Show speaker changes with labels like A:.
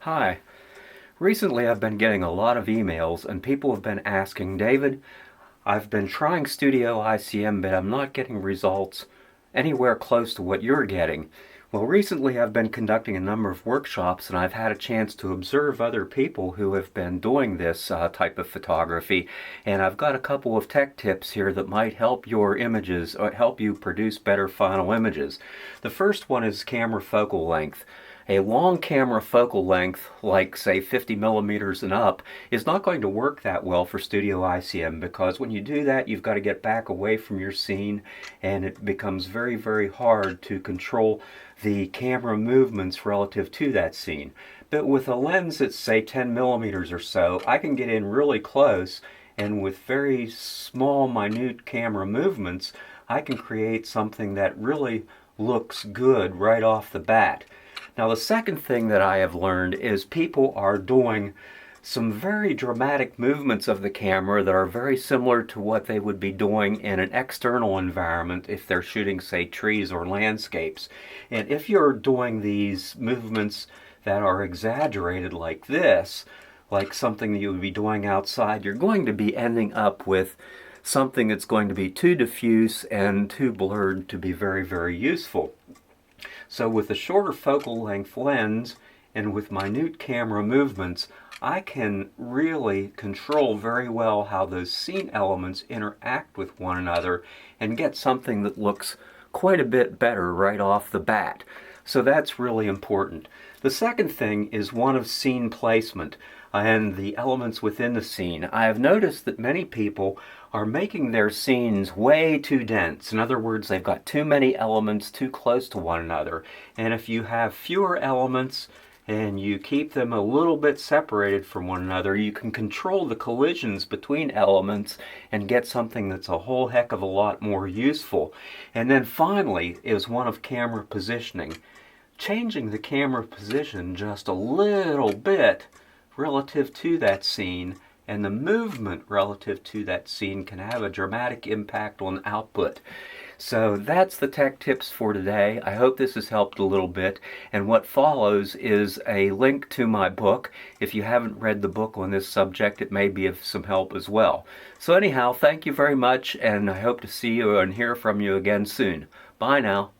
A: Hi. Recently I've been getting a lot of emails and people have been asking, David, I've been trying Studio ICM but I'm not getting results anywhere close to what you're getting. Well, recently I've been conducting a number of workshops and I've had a chance to observe other people who have been doing this type of photography, and I've got a couple of tech tips here that might help your images or help you produce better final images. The first one is camera focal length. A long camera focal length, like say 50 millimeters and up, is not going to work that well for Studio ICM because when you do that, you've got to get back away from your scene and it becomes very, very hard to control the camera movements relative to that scene. But with a lens that's say 10 millimeters or so, I can get in really close, and with very small, minute camera movements, I can create something that really looks good right off the bat. Now, the second thing that I have learned is people are doing some very dramatic movements of the camera that are very similar to what they would be doing in an external environment if they're shooting, say, trees or landscapes. And if you're doing these movements that are exaggerated like this, like something that you would be doing outside, you're going to be ending up with something that's going to be too diffuse and too blurred to be very, very useful. So with a shorter focal length lens and with minute camera movements, I can really control very well how those scene elements interact with one another and get something that looks quite a bit better right off the bat. So that's really important. The second thing is one of scene placement and the elements within the scene. I have noticed that many people are making their scenes way too dense. In other words, they've got too many elements too close to one another. And if you have fewer elements and you keep them a little bit separated from one another, you can control the collisions between elements and get something that's a whole heck of a lot more useful. And then finally is one of camera positioning. Changing the camera position just a little bit relative to that scene and the movement relative to that scene can have a dramatic impact on output. So that's the tech tips for today. I hope this has helped a little bit, and what follows is a link to my book. If you haven't read the book on this subject, it may be of some help as well. So anyhow, thank you very much, and I hope to see you and hear from you again soon. Bye now.